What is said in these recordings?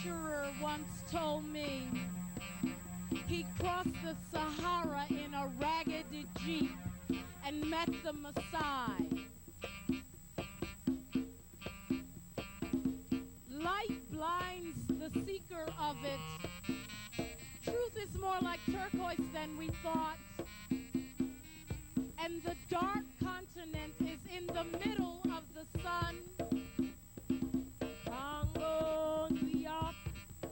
adventurer once told me he crossed the Sahara in a ragged jeep and met the Maasai. Light blinds the seeker of it. Truth is more like turquoise than we thought. And the dark continent is in the middle of the sun. Congo, New York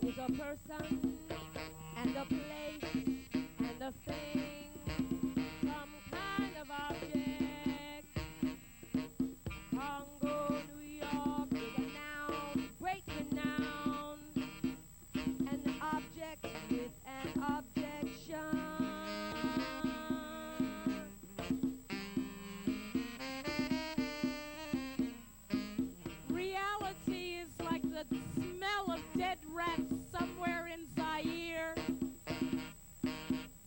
is a person and a place and a thing, some kind of object. Congo, New York is a noun, great renown, an object with an objection. Reality is like the smell of dead rats somewhere in Zaire,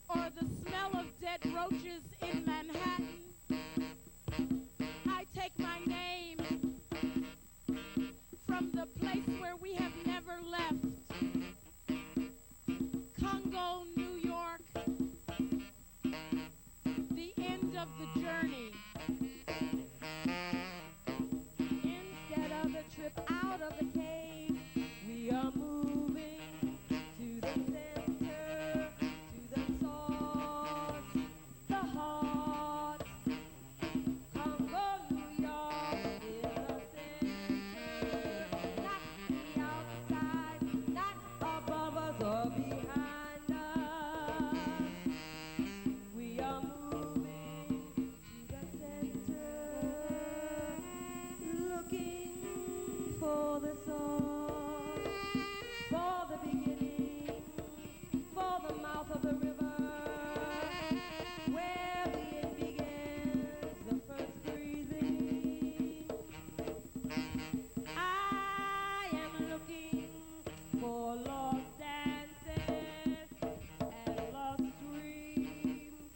or the smell of dead roaches in Manhattan. I take my name from the place where we have never left. Congo, New York, the end of the journey. Instead of the trip out of the cave, we are moving to the center, to the source, the heart. Congo, New York is the center, not the outside, not above us or behind us. We are moving to the center, looking for the source, for the beginning, for the mouth of the river, where the end begins, the first breathing. I am looking for lost dances and lost dreams.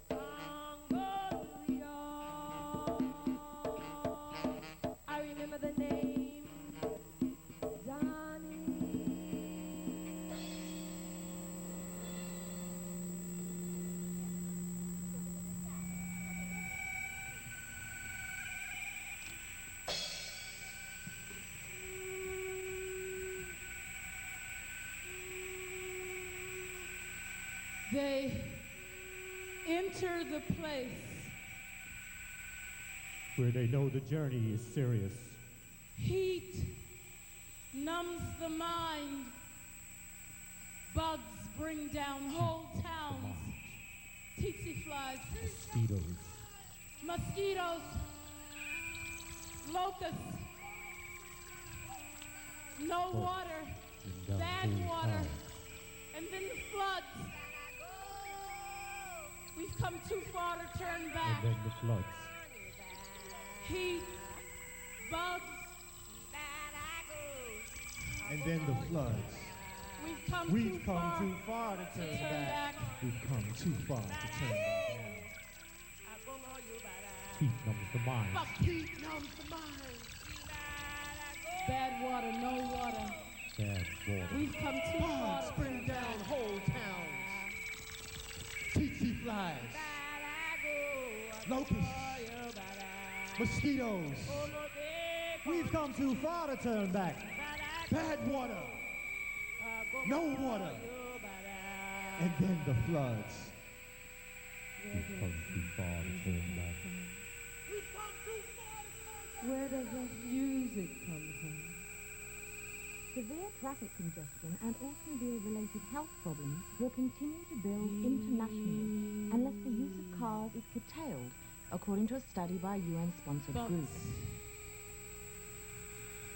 Congo, New York. I remember the name Donnie. They enter the place. where they know the journey is serious. Heat numbs the mind. Bugs bring down whole towns. Tsetse flies. Mosquitoes. Locusts. No water. Bad water. And then the floods. We've come too far to turn back. And then the floods. Heat. Bugs. And then the floods. We've come We've too come far too far to turn back. We've come too far to turn back. Heat numbs the mind. But heat numbs the mind. Bad water, no water. Bad water. We've come too far Bugs to bring turn down back. whole towns. Tsetse flies. Locusts. Mosquitoes. We've come too far to turn back. Bad water. No water. And then the floods. We've come too far to turn back. Where does the music come from? Severe traffic congestion and automobile-related health problems will continue to build internationally unless the use of cars is curtailed, according to a study by a UN-sponsored group.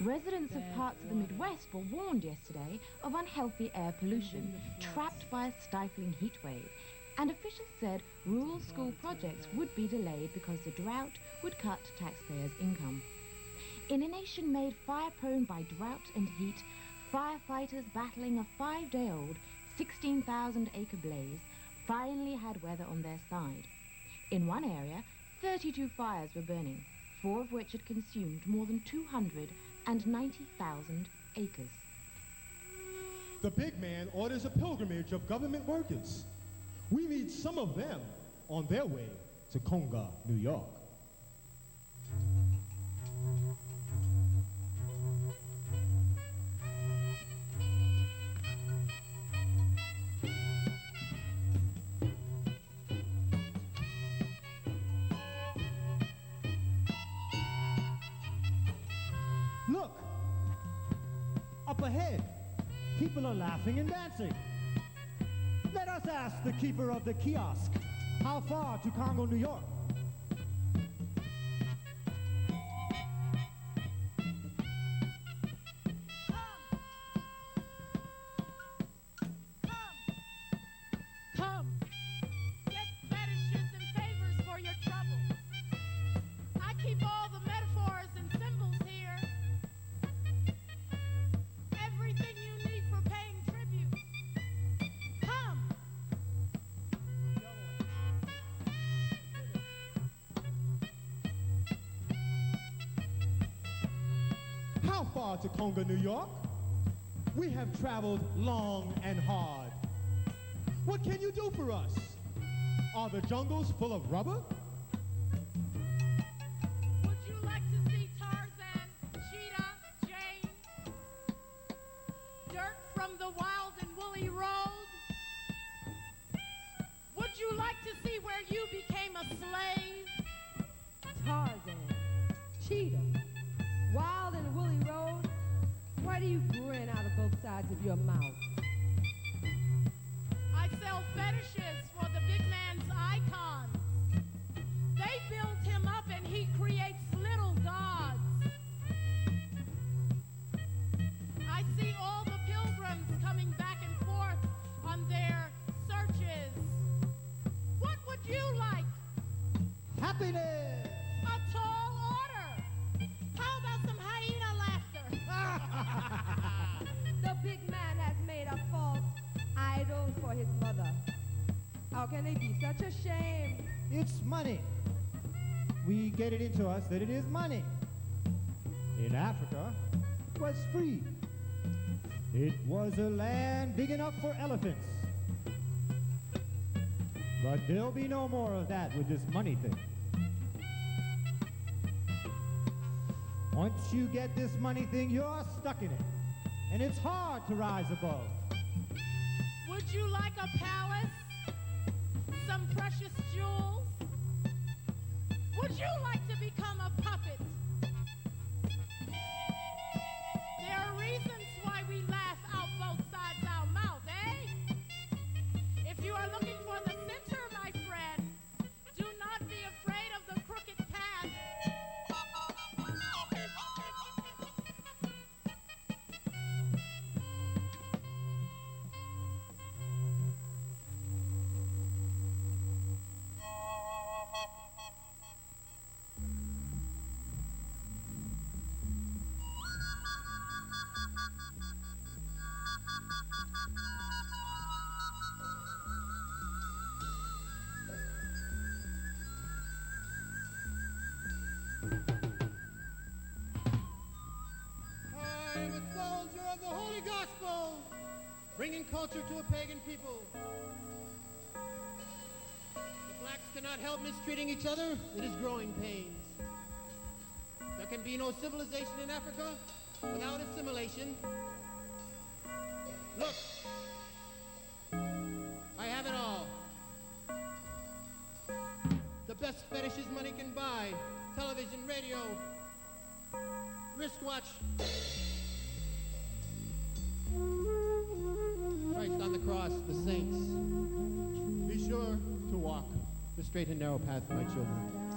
Residents of parts of the Midwest were warned yesterday of unhealthy air pollution, trapped by a stifling heat wave, and officials said rural school projects would be delayed because the drought would cut taxpayers' income. In a nation made fire-prone by drought and heat, firefighters battling a 5-day-old, 16,000-acre blaze finally had weather on their side. In one area, 32 fires were burning, 4 of which had consumed more than 290,000 acres. The big man orders a pilgrimage of government workers. We meet some of them on their way to Congo, New York. Look, up ahead, people are laughing and dancing. Let us ask the keeper of the kiosk, how far to Congo, New York? Come, get fetishes and favors for your troubles. I keep all the metaphors and symbols here. Everything you need for paying tribute. Come. How far to Congo, New York? We have traveled long and hard. What can you do for us? Are the jungles full of rubber? Would you like to see Tarzan, Cheetah, Jane? Dirt from the wild and woolly road? Would you like to see where you became a slave? Tarzan, Cheetah, Wild and Woolly Road. Why do you grin out of both sides of your mouth? I sell fetishes for the big man's icons. They build him up and he creates little gods. I see all the pilgrims coming back and forth on their searches. What would you like? Happiness! A tall order. How about some hyena laughter? The big man has made a false idol for his mother. How can they be such a shame? It's money. We get it into us that it is money. In Africa, it was free. It was a land big enough for elephants. But there'll be no more of that with this money thing. Once you get this money thing, you're stuck in it. And it's hard to rise above. Would you like a palace? Some precious jewels? Would you like to become a puppet? There are reasons why we laugh out both sides our mouth, eh? If you are looking for the center, my friend, do not be afraid of the crooked path. I am a soldier of the Holy Gospel, bringing culture to a pagan people. The blacks cannot help mistreating each other. It is growing pains. There can be no civilization in Africa without assimilation. Look, I have it all. The best fetishes money can buy. Television, radio, wristwatch. Christ on the cross, the saints. Be sure to walk the straight and narrow path, my children.